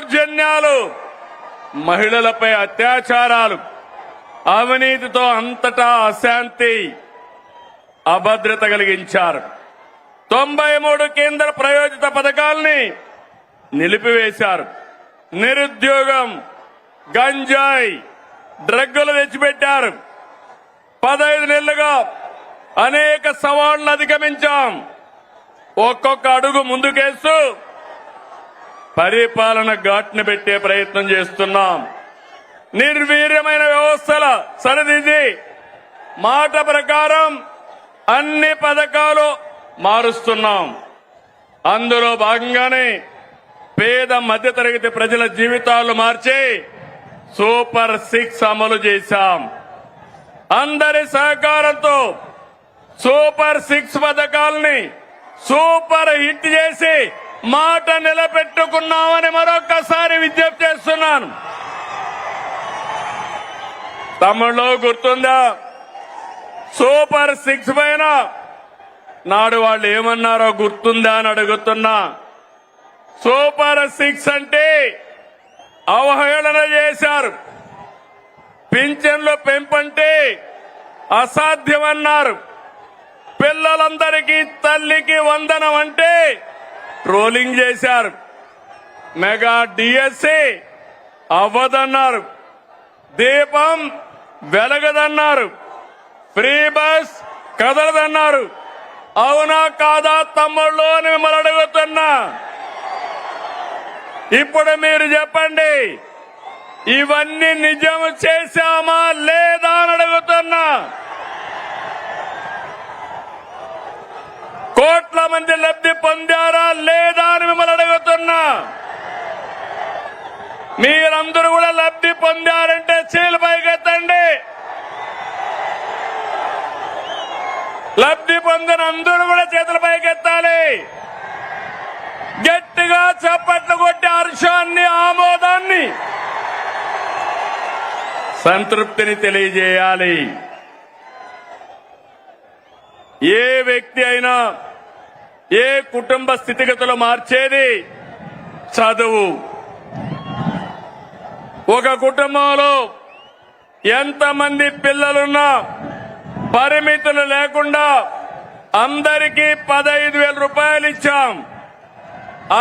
దౌర్జన్యాలు, మహిళలపై అత్యాచారాలు, అవినీతితో అంతటా అశాంతి, అభద్రత కలిగించారు. 93 కేంద్ర ప్రాయోజిత పథకాల్ని నిలిపివేశారు. నిరుద్యోగం, గంజాయి, డ్రగ్గులు తెచ్చిపెట్టారు. 15 నెలలుగా అనేక సవాళ్లను అధిగమించాం. ఒక్కొక్క అడుగు ముందుకేస్తూ పరిపాలన ఘాట్ను పెట్టే ప్రయత్నం చేస్తున్నాం. నిర్వీర్యమైన వ్యవస్థల సరిదిద్ది మాట ప్రకారం అన్ని పథకాలు మారుస్తున్నాం. అందులో భాగంగానే పేద మధ్యతరగతి ప్రజల జీవితాలు మార్చి సూపర్ 6 అమలు చేశాం. అందరి సహకారంతో సూపర్ 6 పథకాల్ని సూపర్ హిట్ చేసి మాట నిలబెట్టుకున్నామని మరొకసారి విజ్ఞప్తి చేస్తున్నాను. తమిళలో గుర్తుందా? సూపర్ 6 పైన నాడు వాళ్ళు ఏమన్నారో గుర్తుందా అని అడుగుతున్నా. సూపర్ 6 అంటే అవహేళన చేశారు. పింఛన్లు పెంపంటే అసాధ్యమన్నారు. పిల్లలందరికీ తల్లికి వందనం అంటే ట్రోలింగ్ చేశారు. మెగా డిఎస్సి అవ్వదన్నారు. దీపం వెలగదన్నారు. Free bus కదలదన్నారు. అవునా కాదా తమ్ముళ్ళు అని మిమ్మల్ని అడుగుతున్నా. ఇప్పుడు మీరు చెప్పండి, ఇవన్నీ నిజం చేశామా లేదా అని అడుగుతున్నా. కోట్ల మంది లబ్ధి పొందారా లేదా అని మిమ్మల్ని అడుగుతున్నా. మీరందరూ కూడా లబ్ధి పొందారంటే చేతులు పైకెత్తండి. లబ్ధి పొందిన అందరూ కూడా చేతుల పైకెత్తాలి. గట్టిగా చప్పట్లు కొట్టి హర్షాన్ని, ఆమోదాన్ని, సంతృప్తిని తెలియజేయాలి. ఏ వ్యక్తి అయినా ఏ కుటుంబ స్థితిగతులు మార్చేది చదువు. ఒక కుటుంబంలో ఎంతమంది పిల్లలున్నా పరిమితులు లేకుండా అందరికీ 15,000 రూపాయలు ఇచ్చాం.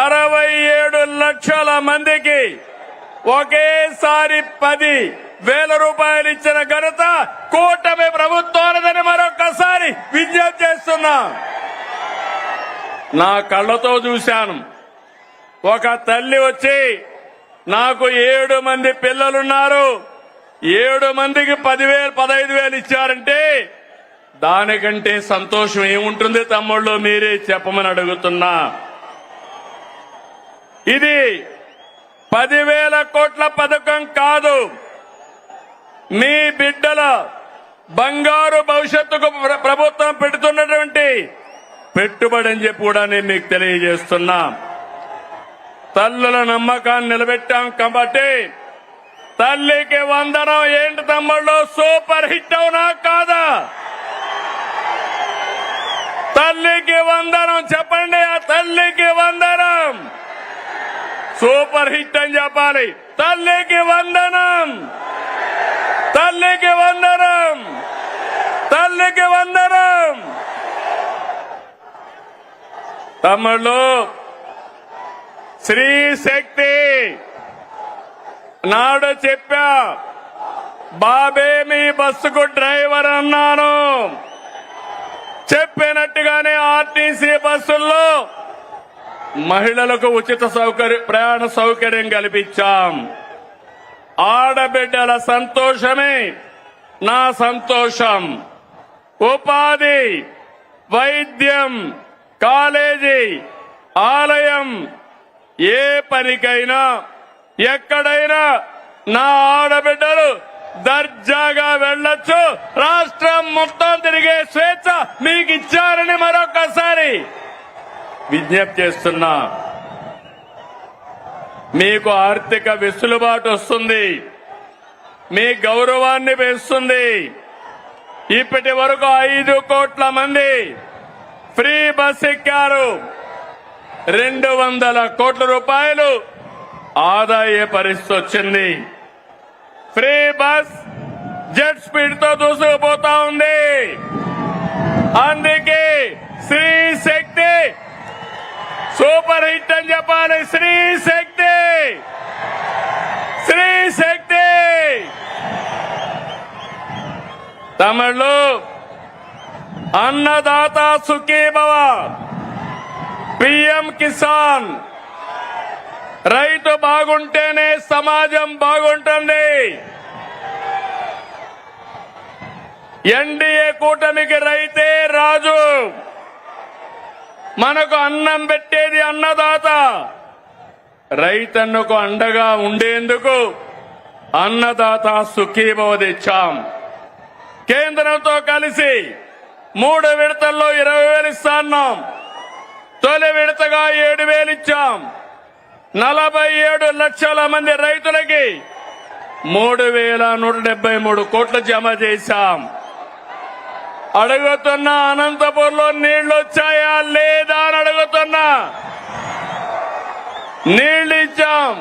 67 లక్షల మందికి ఒకేసారి 10,000 రూపాయలు ఇచ్చిన ఘనత కూటమి ప్రభుత్వాలదని మరొకసారి విజ్ఞప్తి చేస్తున్నా. నా కళ్ళతో చూశాను. ఒక తల్లి వచ్చి నాకు 7 మంది పిల్లలున్నారు, 7 మందికి 10,000 15,000 ఇచ్చారంటే దానికంటే సంతోషం ఏముంటుంది తమ్ముళ్ళు? మీరే చెప్పమని అడుగుతున్నా. ఇది 10,000 కోట్ల పథకం కాదు. మీ బిడ్డల బంగారు భవిష్యత్తుకు ప్రభుత్వం పెడుతున్నటువంటి పెట్టుబడి అని చెప్పి కూడా నేను మీకు తెలియజేస్తున్నా. తల్లుల నమ్మకాన్ని నిలబెట్టాం కాబట్టి తల్లికి వందనం ఏంటి తమ్ముళ్ళు? సూపర్ హిట్ అవునా కాదా? తల్లికి వందనం చెప్పండి. ఆ తల్లికి వందనం సూపర్ హిట్ అని చెప్పాలి. తల్లికి వందనం, తల్లికి వందనం, తల్లికి వందనం. తమ్ముళ్ళు, స్త్రీ శక్తి నాడు చెప్పా, బాబే మీ బస్సుకు డ్రైవర్ అన్నాను. చెప్పినట్టుగానే ఆర్టీసీ బస్సుల్లో మహిళలకు ఉచిత ప్రయాణ సౌకర్యం కల్పించాం. ఆడబిడ్డల సంతోషమే నా సంతోషం. ఉపాధి, వైద్యం, కాలేజీ, ఆలయం, ఏ పనికైనా ఎక్కడైనా నా ఆడబిడ్డలు దర్జాగా వెళ్లొచ్చు. రాష్ట్రం మొత్తం తిరిగే స్వేచ్ఛ మీకు ఇచ్చారని మరొకసారి విజ్ఞప్తి చేస్తున్నా. మీకు ఆర్థిక వెసులుబాటు వస్తుంది, మీ గౌరవాన్ని పెంచుతుంది. ఇప్పటి వరకు 5 కోట్ల మంది ఫ్రీ బస్ ఎక్కారు. 200 కోట్ల రూపాయలు ఆదా అయ్యే పరిస్థితి వచ్చింది. ఫ్రీ బస్ జెట్ స్పీడ్ తో దూసుకుపోతా ఉంది. అందుకే శ్రీ శక్తి సూపర్ హిట్ అని చెప్పాలి. శ్రీ శక్తి, శ్రీ శక్తి. తమిళలో అన్నదాత సుఖీభవ, పిఎం కిసాన్. రైతు బాగుంటేనే సమాజం బాగుంటుంది. ఎన్డీఏ కూటమికి రైతే రాజు. మనకు అన్నం పెట్టేది అన్నదాత. రైతన్నకు అండగా ఉండేందుకు అన్నదాత సుఖీభవ తెచ్చాం. కేంద్రంతో కలిసి 3 విడతల్లో 20,000 ఇస్తాన్నాం. తొలి విడతగా 7,000 ఇచ్చాం. 47 లక్షల మంది రైతులకి 3,173 కోట్లు జమ చేశాం. అడుగుతున్నా, అనంతపూర్లో నీళ్లు వచ్చాయా లేదా అని అడుగుతున్నా. నీళ్లు ఇచ్చాం,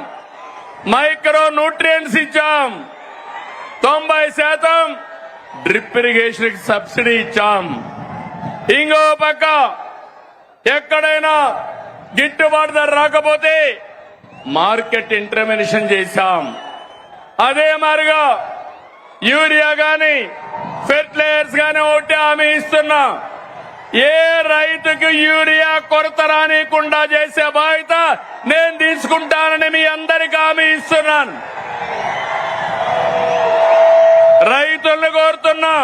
మైక్రో న్యూట్రియంట్స్ ఇచ్చాం, 90% డ్రిప్ ఇరిగేషన్ కి సబ్సిడీ ఇచ్చాం. ఇంకో పక్క ఎక్కడైనా గిట్టుబాటు ధర రాకపోతే మార్కెట్ ఇంటర్వెన్షన్ చేశాం. అదే మాదిరిగా యూరియా గాని ఫెర్టిలైజర్స్ గాని ఒకటి హామీ ఇస్తున్నా. ఏ రైతుకు యూరియా కొరత రానికుండా చేసే బాధ్యత నేను తీసుకుంటానని మీ అందరికీ హామీ ఇస్తున్నాను. రైతుల్ని కోరుతున్నా,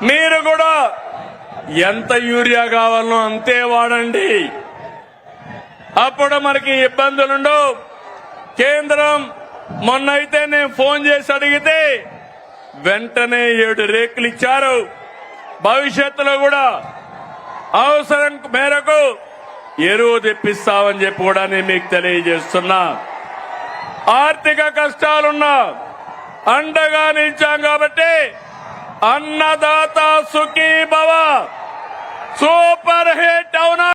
మీరు కూడా ఎంత యూరియా కావాలనో అంతే వాడండి. అప్పుడు మనకి ఇబ్బందులుండవు. కేంద్రం మొన్నైతే నేను ఫోన్ చేసి అడిగితే వెంటనే 7 రేకులు ఇచ్చారు. భవిష్యత్తులో కూడా అవసరం మేరకు ఎరువు తెప్పిస్తామని చెప్పి కూడా నేను మీకు తెలియజేస్తున్నా. ఆర్థిక కష్టాలున్నా అండగా నిలిచాం కాబట్టి అన్నదాత సుఖీభవ సూపర్ హిట్ అవునా?